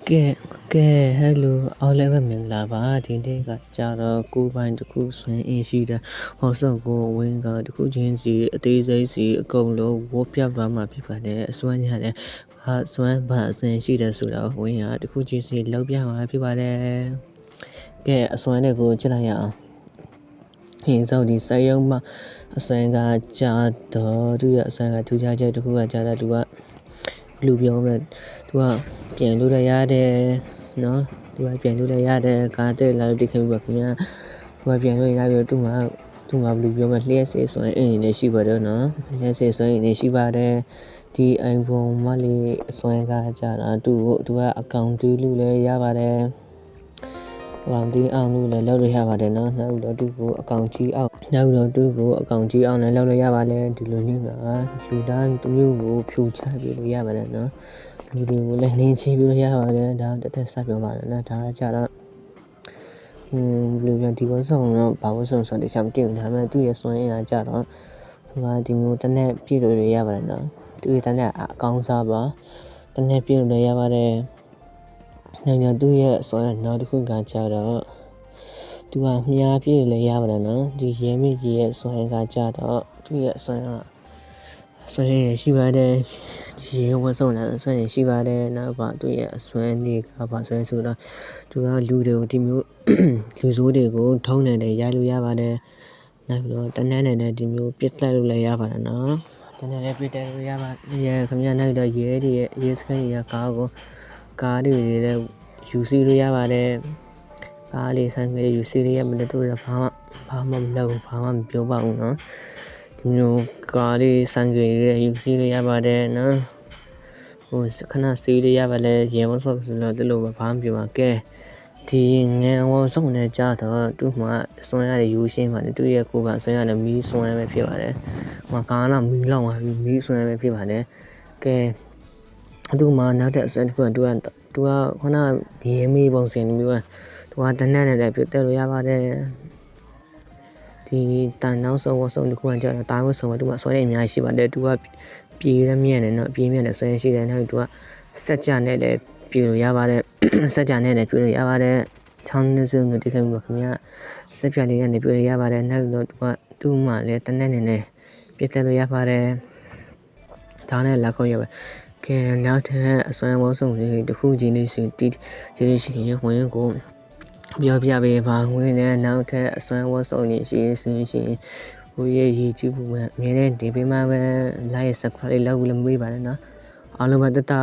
ကဲဟယ်လိုအားလုံးပဲမင်္ဂလာပါဒီနေ့ကကြတော့ကိုယ်ပိုင်တစ်ခုဆွမ်းအင်းရှိတဲ့ဟောဆော့ကိုဝင်းကတစ်ခုချင်းစီအသေးစိတ်စီအကုန်လုံးဝတ်ပြသွားမှာဖြစ်ပါတယ်အစွမ်းရတယ်စွမ်းဘာအစဉ်ရှိတယ်ဆိုတော့ဝင်းကတစ်ခုချင်းစီလောက်ပြမှာဖြစ်ပါတယ်ကဲအစွမ်းတွေကိုကြည့်လိုက်ရအောင်ဟင်းစောက်ဒီစိုက်ရုံမှာအစွမ်းကကြာတော့သူရဲ့အစွမ်းကထူးခြားချက်တစ်ခုကကြာတော့သူကလူပြောမဲ့သူကပြန်လို့ရတယ်နော်သူကပြန်လို့ရတယ်ကားတဲ့လာလို့တိတ်ခင်ပြီပါခင်ဗျာသူကပြန်လို့ရပြီးတော့သူ့မှာဘလူပြောမဲ့လျှက်စေးစွမ်းအင်းနေရှိပါတယ်နော်လျှက်စေးစွမ်းအင်းနေရှိပါတယ်ဒီ iPhone မလေးအစွမ်းကကြာတာသူကအကောင့်တူးလို့လည်းရပါတယ်လောင်တင်းအောင်လို့လည်းလုပ်လို့ရပါတယ်နော်နောက်တော့သူ့ကိုအကောင့်ကြီးအောင်လည်းလုပ်လို့ရပါတယ်ဒီလိုမျိုးကလူတိုင်းသူမျိုးကိုဖြိုချပြီးလို့ရပါတယ်နော်လူတွေကိုလည်းနင်းချပြီးလို့ရပါတယ်ဒါတက်ဆက်ပြောပါတယ်နော်ဒါကြတော့လူပြန်ဒီဘက်ဆောင်တော့ဘာလို့ဆောင်တခြားမသိဘူးဒါပေမဲ့သူ့ရဲ့စွမ်းရည်ကကြတော့သူကဒီမျိုးတစ်နေ့ပြည့်လို့ရပါတယ်နော်သူရဲ့တစ်နေ့အကောင်းစားပါတစ်နေ့ပြည့်လို့ရပါတယ်နိုင်ငံသူ့ရဲ့စွမ်းရည်နောက်တစ်ခုကကြတော့သူကမြားပြည့်လည်းရပါတယ်နော်ဒီရဲမိကြီးရဲ့စွမ်းရည်ကကြတော့သူ့ရဲ့စွမ်းရည်ရှိပါတယ်ဒီရဲဝတ်ဆောင်လည်းစွမ်းရည်ရှိပါတယ်နောက်ပါသူ့ရဲ့အစွမ်းတွေကပါစွမ်းဆိုတော့သူကလူတွေကိုဒီမျိုးလူဆိုးတွေကိုထုံးနေတယ်ရိုက်လို့ရပါတယ်နောက်ပြီးတော့တနန်းနဲ့ဒီမျိုးပြစ်တက်လို့လည်းရပါတယ်နော်တနန်းနဲ့ပြစ်တက်လို့ရပါတယ်ခင်ဗျာနောက်တော့ရဲစခန်းကြီးကားတွေလည်းယူစီလို့ရပါတယ်ကားလေးဆိုင်ကလေးယူစီရမလို့တို့ရဘာမှမလုပ်ဘာမှမပြောပါဘူးနော်ဒီမျိုးကားလေးဆိုင်ကလေးယူစီလို့ရပါတယ်နော်ဟိုခဏစီးလေးရပါလေရေမဆော့ဆိုတော့ဒီလိုဘာမှပြောမှာကဲဒီငန်ဝစုံနဲ့ကြတော့သူ့မှာစွမ်းရတဲ့ယူရှင်းပါတယ်သူ့ရဲ့ကိုယ်ပါစွမ်းရတဲ့မီးစွမ်းရပဲဖြစ်ပါတယ်ဟိုကားလာမီးလောက်ပါပြီးမီးစွမ်းရပဲဖြစ်ပါတယ်ကဲသူ့မှာနောက်တဲ့အစွမ်းတစ်ခုကသူကခုနဒီမီးပုံစံမျိုးကသူကတနက်နဲ့လည်းပြတ်တက်လို့ရပါတယ်ဒီတန်နောက်ဆုံးဝဆုံတစ်ခုကကြတော့တာဝဆုံကသူကစွမ်းရည်အများကြီးရှိပါတယ်သူကပြေးရမြက်နဲ့နော်ပြေးမြက်နဲ့စွမ်းရည်ရှိတယ်နောက်သူကစက်ကြနဲ့လည်းပြေးလို့ရပါတယ်စက်ကြနဲ့လည်းပြေးလို့ရပါတယ်ချောင်းနေစုံနဲ့တိခိုင်ပါခင်ဗျာစက်ပြလေးနဲ့ပြေးလို့ရပါတယ်နောက်တော့သူ့မှာလည်းတနက်နဲ့ပြတ်တက်လို့ရပါတယ်ဒါနဲ့လက်ခုံးရပါကဲနောက်ထပ်အစွမ်းဝဆုံလေးတစ်ခုချင်းလေးစီတီးချင်းရှိရင်ဝင်ကိုပြောပြပေးပါဝင်လည်းနောက်ထပ်အစွမ်းဝဆုံနေရှိဟိုရဲ့ YouTube မှာအမြဲတမ်းတင်ပေးမှာပဲ like subscribe လောက်လို့မပေးပါနဲ့နော်အားလုံးပဲတတ